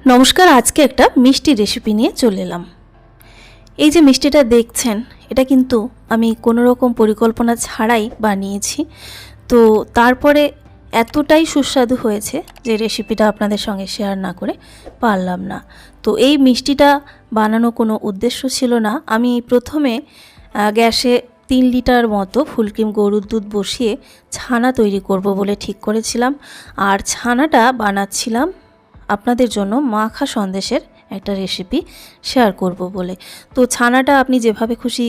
নমস্কার, আজকে একটা মিষ্টি রেসিপি নিয়ে চলে এলাম। এই যে মিষ্টিটা দেখছেন, এটা কিন্তু আমি কোনো রকম পরিকল্পনা ছাড়াই বানিয়েছি। তো তারপরে এতটাই সুস্বাদু হয়েছে যে রেসিপিটা আপনাদের সঙ্গে শেয়ার না করে পারলাম না। তো এই মিষ্টিটা বানানো কোনো উদ্দেশ্য ছিল না। আমি প্রথমে গ্যাসে 3 লিটার মতো ফুল ক্রিম গরুর দুধ বসিয়ে ছানা তৈরি করব বলে ঠিক করেছিলাম। আর ছানাটা বানাচ্ছিলাম আপনাদের জন্য মাখা সন্দেশের একটা রেসিপি শেয়ার করব বলে। তো ছানাটা আপনি যেভাবে খুশি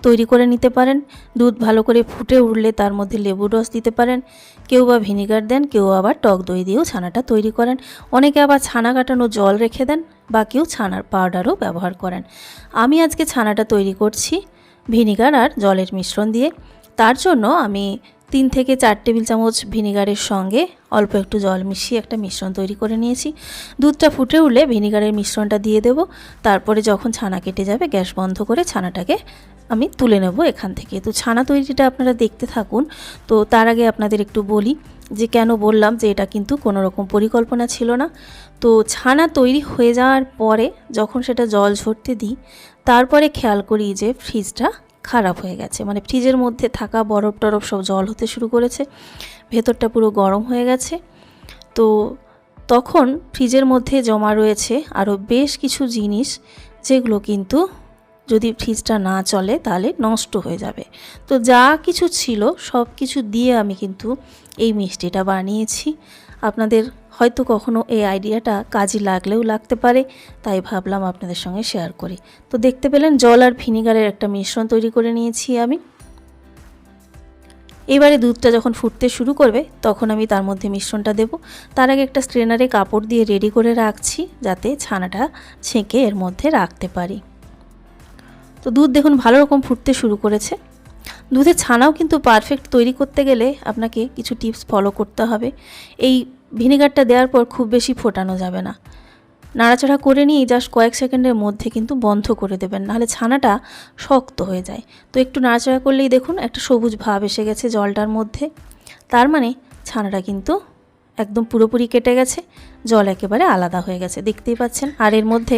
তৈরি করে নিতে পারেন। দুধ ভালো করে ফুটে উঠলে তার মধ্যে লেবুর রস দিতে পারেন, কেউ বা ভিনিগার দেন, কেউ আবার টক দই দিয়েও ছানাটা তৈরি করেন। অনেকে আবার ছানা কাটানো জল রেখে দেন, বা কেউ ছানার পাউডারও ব্যবহার করেন। আমি আজকে ছানাটা তৈরি করছি ভিনিগার আর জলের মিশ্রণ দিয়ে। তার জন্য আমি 3 থেকে 4 টেবিল চামচ ভিনিগারের সঙ্গে অল্প একটু জল মিশিয়ে একটা মিশ্রণ তৈরি করে নিয়েছি। দুধটা ফুটে উঠলে ভিনিগারের মিশ্রণটা দিয়ে দেব। তারপরে যখন ছানা কেটে যাবে, গ্যাস বন্ধ করে ছানাটাকে আমি তুলে নেব এখান থেকে। তো ছানা তৈরিটা আপনারা দেখতে থাকুন। তো তার আগে আপনাদের একটু বলি যে কেন বললাম যে এটা কিন্তু কোনো রকম পরিকল্পনা ছিল না। তো ছানা তৈরি হয়ে যাওয়ার পরে যখন সেটা জল ঝরতে দিই, তারপরে খেয়াল করি যে ফ্রিজটা খারাপ হয়ে গেছে। মানে ফ্রিজের মধ্যে থাকা বরফ টরফ সব জল হতে শুরু করেছে, ভেতরটা পুরো গরম হয়ে গেছে। তো তখন ফ্রিজের মধ্যে জমা রয়েছে আরও বেশ কিছু জিনিস, যেগুলো কিন্তু যদি ফ্রিজটা না চলে তাহলে নষ্ট হয়ে যাবে। তো যা কিছু ছিল সব কিছু দিয়ে আমি কিন্তু এই মিষ্টিটা বানিয়েছি। আপনাদের হয়তো কখনো এই আইডিয়াটা কাজে লাগলেও লাগতে পারে, তাই ভাবলাম আপনাদের সঙ্গে শেয়ার করি। তো দেখতে পেলেন জল আর ভিনিগারের একটা মিশ্রণ তৈরি করে নিয়েছি আমি। এবারে দুধটা যখন ফুটতে শুরু করবে তখন আমি তার মধ্যে মিশ্রণটা দেব। তার আগে একটা স্ট্রেনারে কাপড় দিয়ে রেডি করে রাখছি, যাতে ছানাটা ছেঁকে এর মধ্যে রাখতে পারি। তো দুধ দেখুন ভালো রকম ফুটতে শুরু করেছে। দুধের ছানাও কিন্তু পারফেক্ট তৈরি করতে গেলে আপনাকে কিছু টিপস ফলো করতে হবে। এই ভিনেগারটা দেওয়ার পর খুব বেশি ফোটানো যাবে না। নাড়াচাড়া করে নিয়ে জাস্ট কয়েক সেকেন্ডের মধ্যে কিন্তু বন্ধ করে দেবেন, নাহলে ছানাটা শক্ত হয়ে যায়। তো একটু নাড়াচাড়া করলেই দেখুন একটা সবুজ ভাব এসে গেছে জলটার মধ্যে। তার মানে ছানাটা কিন্তু একদম পুরোপুরি কেটে গেছে, জল একেবারে আলাদা হয়ে গেছে, দেখতেই পাচ্ছেন। আর এর মধ্যে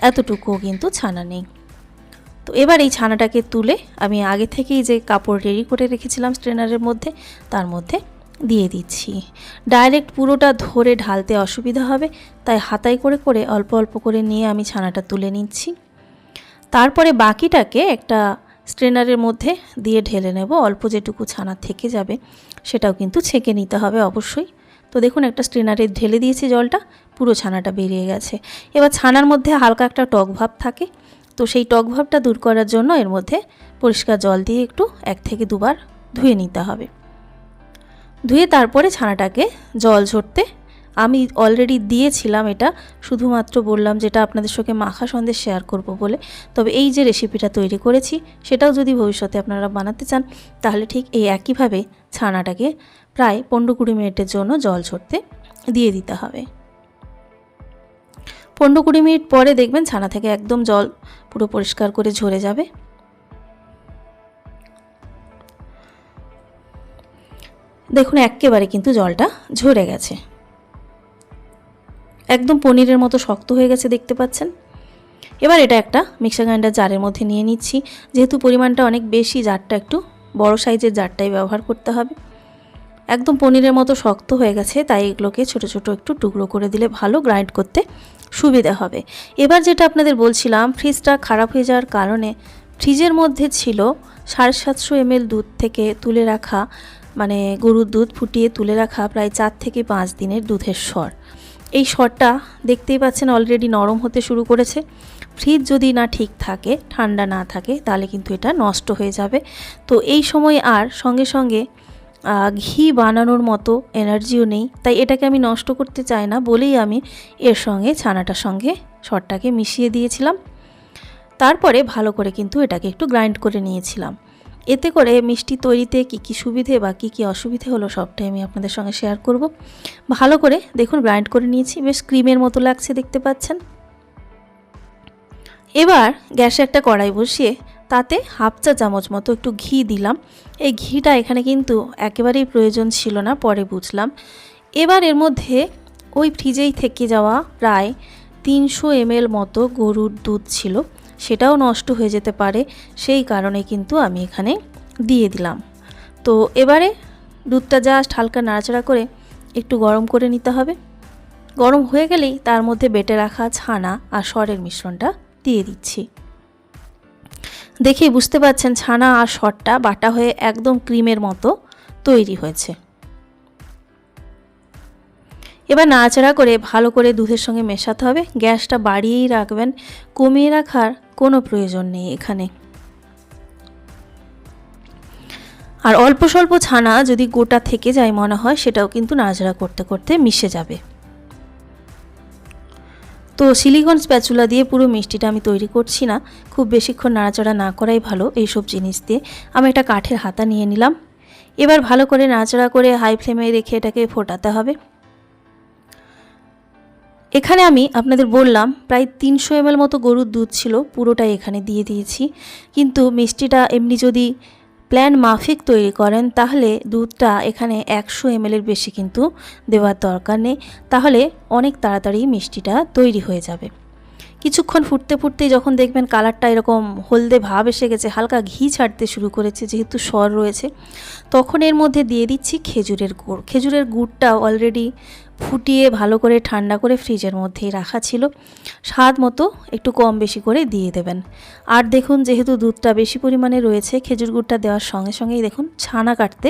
এতটুকুও কিন্তু ছানা নেই। তো এবার এই ছানাটাকে তুলে আমি আগে থেকেই যে কাপড় রেডি করে রেখেছিলাম স্ট্রেনারের মধ্যে, তার মধ্যে দিয়ে দিচ্ছি। ডাইরেক্ট পুরোটা ধরে ঢালতে অসুবিধা হবে, তাই হাতায় করে করে অল্প অল্প করে নিয়ে আমি ছানাটা তুলে নিচ্ছি। তারপরে বাকিটাকে একটা স্ট্রেনারের মধ্যে দিয়ে ঢেলে নেব। অল্প যেটুকু ছানা থেকে যাবে সেটাও কিন্তু ছেঁকে নিতে হবে অবশ্যই। তো দেখুন একটা স্ট্রেনারে ঢেলে দিয়েছি জলটা, পুরো ছানাটা বেরিয়ে গেছে। এবার ছানার মধ্যে হালকা একটা টক ভাব থাকে, তো সেই টক ভাবটা দূর করার জন্য এর মধ্যে পরিষ্কার জল দিয়ে একটু 1 থেকে 2 বার ধুয়ে নিতে হবে। ধুয়ে তারপরে ছানাটাকে জল ঝরতে আমি অলরেডি দিয়েছিলাম। এটা শুধুমাত্র বললাম যেটা আপনাদের সঙ্গে মাখা সন্দেশ শেয়ার করব বলে। তবে এই যে রেসিপিটা তৈরি করেছি সেটাও যদি ভবিষ্যতে আপনারা বানাতে চান, তাহলে ঠিক এই একইভাবে ছানাটাকে প্রায় 15-20 মিনিটের জন্য জল ঝরতে দিয়ে দিতে হবে। 15-20 মিনিট পরে দেখবেন ছানা থেকে একদম জল পুরো পরিষ্কার করে ঝরে যাবে। দেখুন একেবারে কিন্তু জলটা ঝরে গেছে, একদম পনিরের মতো শক্ত হয়ে গেছে, দেখতে পাচ্ছেন। এবার এটা একটা মিক্সার গ্রাইন্ডার জারের মধ্যে নিয়ে নিচ্ছি। যেহেতু পরিমাণটা অনেক বেশি, জারটা একটু বড় সাইজের জারটাই ব্যবহার করতে হবে। একদম পনিরের মতো শক্ত হয়ে গেছে, তাই এগুলোকে ছোট ছোট একটু টুকরো করে দিলে ভালো গ্রাইন্ড করতে সুবিধা হবে। এবার যেটা আপনাদের বলছিলাম, ফ্রিজটা খারাপ হয়ে যাওয়ার কারণে ফ্রিজের মধ্যে ছিল 750 ml দুধ থেকে তুলে রাখা, মানে গরুর দুধ ফুটিয়ে তুলে রাখা প্রায় 4 থেকে 5 দিনের দুধের সর। এই সরটা দেখতেই পাচ্ছেন অলরেডি নরম হতে শুরু করেছে। ফ্রিজ যদি না ঠিক থাকে, ঠান্ডা না থাকে, তাহলে কিন্তু এটা নষ্ট হয়ে যাবে। তো এই সময় আর সঙ্গে সঙ্গে ঘি বানানোর মতো এনার্জিও নেই, তাই এটাকে আমি নষ্ট করতে চাই না বলেই আমি এর সঙ্গে ছানাটার সঙ্গে সরটাকে মিশিয়ে দিয়েছিলাম। তারপরে ভালো করে কিন্তু এটাকে একটু গ্রাইন্ড করে নিয়েছিলাম। এতে করে মিষ্টি তৈরিতে কী কী সুবিধে বা কী কী অসুবিধে হলো সবটাই আমি আপনাদের সঙ্গে শেয়ার করব। ভালো করে দেখুন গ্রাইন্ড করে নিয়েছি, বেশ ক্রিমের মতো লাগছে, দেখতে পাচ্ছেন। এবার গ্যাসে একটা কড়াই বসিয়ে তাতে 1/2 চা চামচ মতো একটু ঘি দিলাম। এই ঘিটা এখানে কিন্তু একেবারেই প্রয়োজন ছিল না, পরে বুঝলাম। এবার এর মধ্যে ওই ফ্রিজেই থেকে যাওয়া প্রায় 300 ml মতো গরুর দুধ ছিল, সেটাও নষ্ট হয়ে যেতে পারে, সেই কারণে কিন্তু আমি এখানে দিয়ে দিলাম। তো এবারে দুধটা জাস্ট হালকা নাড়াচাড়া করে একটু গরম করে নিতে হবে। গরম হয়ে গেলেই তার মধ্যে বেটে রাখা ছানা আর সরের মিশ্রণটা দিয়ে দিচ্ছি। দেখেই বুঝতে পারছেন ছানা আর সরটা বাটা হয়ে একদম ক্রিমের মতো তৈরি হয়েছে। এবার নাড়াচাড়া করে ভালো করে দুধের সঙ্গে মেশাতে হবে। গ্যাসটা বাড়িয়েই রাখবেন, কমিয়ে রাখার কোনো প্রয়োজন নেই এখানে। আর অল্প স্বল্প ছানা যদি গোটা থেকে যায় মনে হয়, সেটাও কিন্তু নাড়াচাড়া করতে করতে মিশে যাবে। তো সিলিকন স্প্যাচুলা দিয়ে পুরো মিষ্টিটা আমি তৈরি করছি না, খুব বেশিক্ষণ নাড়াচাড়া না করাই ভালো এইসব জিনিস দিয়ে। আমি একটা কাঠের হাতা নিয়ে নিলাম। এবার ভালো করে নাড়াচাড়া করে হাই ফ্লেমে রেখে এটাকে ফোটাতে হবে। এখানে আমি আপনাদের বললাম প্রায় 300 ml মতো গরুর দুধ ছিল, পুরোটাই এখানে দিয়ে দিয়েছি। কিন্তু মিষ্টিটা এমনি যদি প্ল্যান মাফিক তৈরি করেন তাহলে দুধটা এখানে 100 ml এর বেশি কিন্তু দেওয়ার দরকার নেই, তাহলে অনেক তাড়াতাড়ি মিষ্টিটা তৈরি হয়ে যাবে। কিছুক্ষণ ফুটতে ফুটতেই যখন দেখবেন কালারটা এরকম হলদে ভাব এসে গেছে, হালকা ঘি ছাড়তে শুরু করেছে যেহেতু সর রয়েছে, তখন এর মধ্যে দিয়ে দিচ্ছি খেজুরের গুড়। খেজুরের গুড়টা অলরেডি ফুটিয়ে ভালো করে ঠান্ডা করে ফ্রিজের মধ্যেই রাখা ছিল, স্বাদ মতো একটু কম বেশি করে দিয়ে দেবেন। আর দেখুন যেহেতু দুধটা বেশি পরিমাণে রয়েছে, খেজুর গুড়টা দেওয়ার সঙ্গে সঙ্গেই দেখুন ছানা কাটতে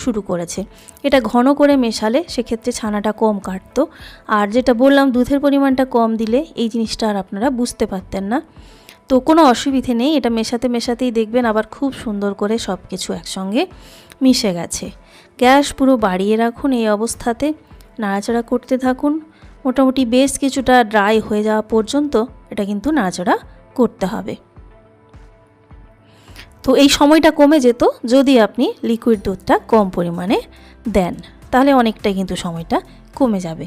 শুরু করেছে। এটা ঘন করে মেশালে সেক্ষেত্রে ছানাটা কম কাটতো, আর যেটা বললাম দুধের পরিমাণটা কম দিলে এই জিনিসটা আর আপনারা বুঝতে পারতেন না। তো কোনো অসুবিধে নেই, এটা মেশাতে মেশাতেই দেখবেন আবার খুব সুন্দর করে সব কিছু একসঙ্গে মিশে গেছে। গ্যাস পুরো বাড়িয়ে রাখুন, এই অবস্থাতে নাড়াচাড়া করতে থাকুন। মোটামুটি বেশ কিছুটা ড্রাই হয়ে যাওয়া পর্যন্ত এটা কিন্তু নাড়াচাড়া করতে হবে। তো এই সময়টা কমে যেত যদি আপনি লিকুইড দুধটা কম পরিমাণে দেন, তাহলে অনেকটাই কিন্তু সময়টা কমে যাবে।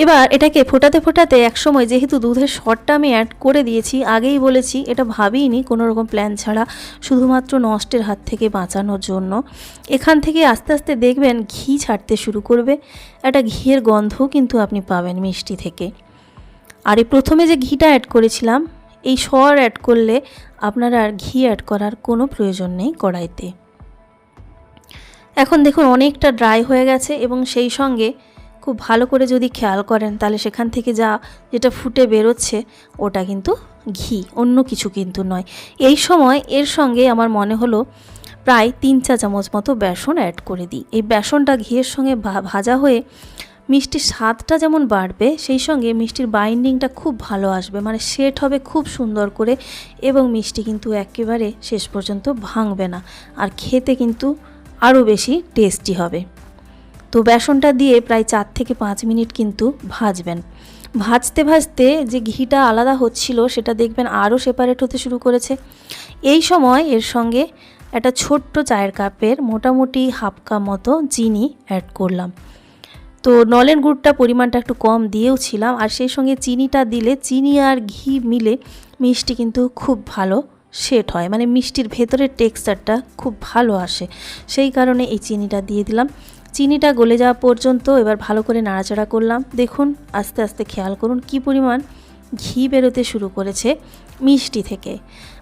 এবার এটাকে ফোটাতে ফোটাতে একসময় যেহেতু দুধের সরটা আমি অ্যাড করে দিয়েছি, আগেই বলেছি এটা ভাবিনি কোনো রকম প্ল্যান ছাড়া, শুধুমাত্র নষ্টের হাত থেকে বাঁচানোর জন্য। এখান থেকে আস্তে আস্তে দেখবেন ঘি ছাড়তে শুরু করবে, একটা ঘিয়ের গন্ধ কিন্তু আপনি পাবেন মিষ্টি থেকে। আর এই প্রথমে যে ঘিটা অ্যাড করেছিলাম, এই সর অ্যাড করলে আপনার আর ঘি অ্যাড করার কোনো প্রয়োজন নেই কড়াইতে। এখন দেখুন অনেকটা ড্রাই হয়ে গেছে, এবং সেই সঙ্গে খুব ভালো করে যদি খেয়াল করেন তাহলে সেখান থেকে যেটা ফুটে বেরোচ্ছে ওটা কিন্তু ঘি, অন্য কিছু কিন্তু নয়। এই সময় এর সঙ্গে আমার মনে হলো প্রায় 3 চা চামচ মতো বেসন অ্যাড করে দিই। এই বেসনটা ঘিয়ের সঙ্গে ভাজা হয়ে মিষ্টির স্বাদটা যেমন বাড়বে, সেই সঙ্গে মিষ্টির বাইন্ডিংটা খুব ভালো আসবে, মানে সেট হবে খুব সুন্দর করে, এবং মিষ্টি কিন্তু একেবারে শেষ পর্যন্ত ভাঙবে না, আর খেতে কিন্তু আরও বেশি টেস্টি হবে। তো বেসনটা দিয়ে প্রায় 4 থেকে 5 মিনিট কিন্তু ভাজবেন। ভাজতে ভাজতে যে ঘিটা আলাদা হচ্ছিল সেটা দেখবেন আরও সেপারেট হতে শুরু করেছে। এই সময় এর সঙ্গে একটা ছোট্ট চায়ের কাপের মোটামুটি হাফ কাপ মতো চিনি অ্যাড করলাম। তো নলেন গুড়টা পরিমাণটা একটু কম দিয়েও ছিলাম, আর সেই সঙ্গে চিনিটা দিলে চিনি আর ঘি মিলে মিষ্টি কিন্তু খুব ভালো সেট হয়, মানে মিষ্টির ভেতরের টেক্সচারটা খুব ভালো আসে, সেই কারণে এই চিনিটা দিয়ে দিলাম। চিনিটা গলে যাওয়া পর্যন্ত এবার ভালো করে নাড়াচাড়া করলাম। দেখুন আস্তে আস্তে খেয়াল করুন কি পরিমাণ ঘি বেরোতে শুরু করেছে মিষ্টি থেকে,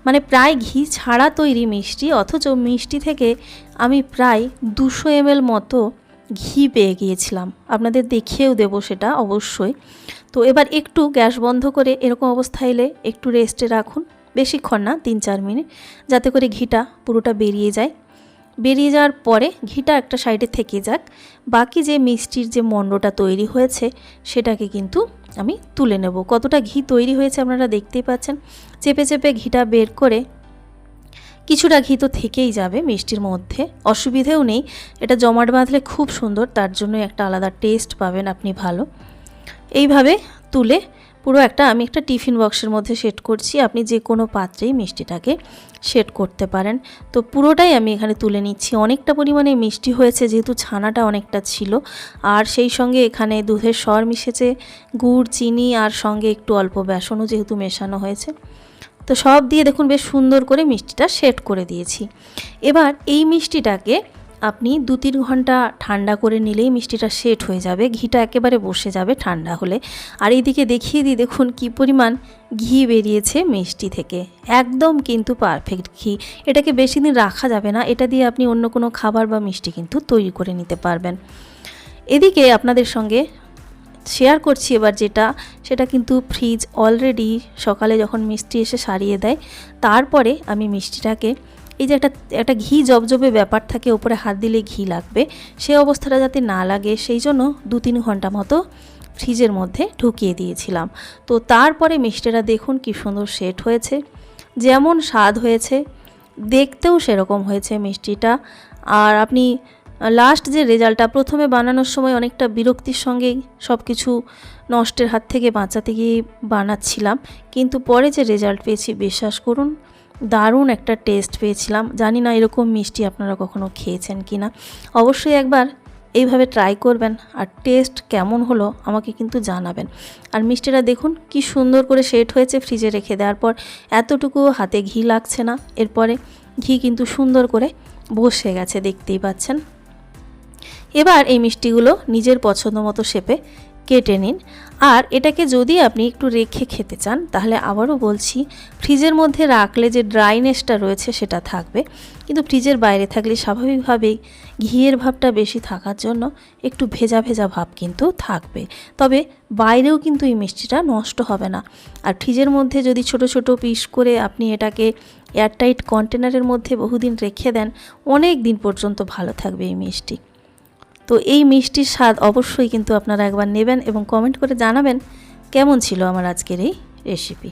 মানে প্রায় ঘি ছাড়া তৈরি মিষ্টি, অথচ মিষ্টি থেকে আমি প্রায় 200 ml মতো ঘি পেয়ে গিয়েছিলাম। আপনাদের দেখিয়েও দেব সেটা অবশ্যই। তো এবার একটু গ্যাস বন্ধ করে এরকম অবস্থা এলে একটু রেস্টে রাখুন, বেশিক্ষণ না, 3-4 মিনিট, যাতে করে ঘিটা পুরোটা বেরিয়ে যায়। বেরিয়ে যাওয়ার পরে ঘিটা একটা সাইডে থেকে যাক, বাকি যে মিষ্টির যে মণ্ডটা তৈরি হয়েছে সেটাকে কিন্তু আমি তুলে নেব। কতটা ঘি তৈরি হয়েছে আপনারা দেখতেই পাচ্ছেন। চেপে চেপে ঘিটা বের করে, কিছুটা ঘি তো থেকেই যাবে মিষ্টির মধ্যে, অসুবিধেও নেই, এটা জমাট বাঁধলে খুব সুন্দর, তার জন্য একটা আলাদা টেস্ট পাবেন আপনি ভালো। এইভাবে তুলে পুরো আমি একটা টিফিন বক্সের মধ্যে সেট করছি, আপনি যে কোনো পাত্রেই মিষ্টিটাকে সেট করতে পারেন। তো পুরোটাই আমি এখানে তুলে নিচ্ছি। অনেকটা পরিমাণে মিষ্টি হয়েছে যেহেতু ছানাটা অনেকটা ছিল, আর সেই সঙ্গে এখানে দুধের সর মিশেছে, গুড়, চিনি, আর সঙ্গে একটু অল্প বেসনও যেহেতু মেশানো হয়েছে। তো সব দিয়ে দেখুন বেশ সুন্দর করে মিষ্টিটা সেট করে দিয়েছি। এবার এই মিষ্টিটাকে আপনি 2-3 ঘন্টা ঠান্ডা করে নিলেই মিষ্টিটা সেট হয়ে যাবে, ঘিটা একেবারে বসে যাবে ঠান্ডা হলে। আর এইদিকে দেখিয়ে দিই, দেখুন কি পরিমাণ ঘি বেরিয়েছে মিষ্টি থেকে, একদম কিন্তু পারফেক্ট ঘি। এটাকে বেশি দিন রাখা যাবে না, এটা দিয়ে আপনি অন্য কোনো খাবার বা মিষ্টি কিন্তু তৈরি করে নিতে পারবেন। এদিকে আপনাদের সঙ্গে শেয়ার করছি এবার সেটা কিন্তু ফ্রিজ অলরেডি সকালে যখন মিষ্টি এসে সারিয়ে দেয়, তারপরে আমি মিষ্টিটাকে এই যে একটা ঘি জবজবে ব্যাপার থাকে, ওপরে হাত দিলে ঘি লাগবে, সেই অবস্থাটা যাতে না লাগে সেই জন্য 2-3 ঘন্টা মতো ফ্রিজের মধ্যে ঢুকিয়ে দিয়েছিলাম। তো তারপরে মিষ্টিটা দেখুন কি সুন্দর সেট হয়েছে, যেমন স্বাদ হয়েছে দেখতেও সেরকম হয়েছে মিষ্টিটা। আর আপনি লাস্ট যে রেজাল্টটা, প্রথমে বানানোর সময় অনেকটা বিরক্তির সঙ্গেই সব কিছু নষ্টের হাত থেকে বাঁচাতে গিয়ে বানাচ্ছিলাম, কিন্তু পরে যে রেজাল্ট পেয়েছি বিশ্বাস করুন দারুণ একটা টেস্ট পেয়েছিলাম। জানি না এরকম মিষ্টি আপনারা কখনো খেয়েছেন কি না, অবশ্যই একবার এইভাবে ট্রাই করবেন আর টেস্ট কেমন হলো আমাকে কিন্তু জানাবেন। আর মিষ্টিটা দেখুন কি সুন্দর করে সেট হয়েছে ফ্রিজে রেখে দেওয়ার পর, এতটুকু হাতে ঘি লাগছে না, এরপরে ঘি কিন্তু সুন্দর করে বসে গেছে, দেখতেই পাচ্ছেন। এবার এই মিষ্টিগুলো নিজের পছন্দ মতো শেপে কেটে নিন। আর এটাকে যদি আপনি একটু রেখে খেতে চান তাহলে আবারও বলছি, ফ্রিজের মধ্যে রাখলে যে ড্রাইনেসটা রয়েছে সেটা থাকবে, কিন্তু ফ্রিজের বাইরে থাকলে স্বাভাবিকভাবেই ঘিয়ের ভাবটা বেশি থাকার জন্য একটু ভেজা ভেজা ভাব কিন্তু থাকবে। তবে বাইরেও কিন্তু এই মিষ্টিটা নষ্ট হবে না। আর ফ্রিজের মধ্যে যদি ছোট ছোট পিস করে আপনি এটাকে এয়ারটাইট কন্টেনারের মধ্যে বহুদিন রেখে দেন, অনেক দিন পর্যন্ত ভালো থাকবে এই মিষ্টি। তো এই মিষ্টির স্বাদ অবশ্যই কিন্তু আপনারা একবার নেবেন এবং কমেন্ট করে জানাবেন কেমন ছিল আমার আজকের এই রেসিপি।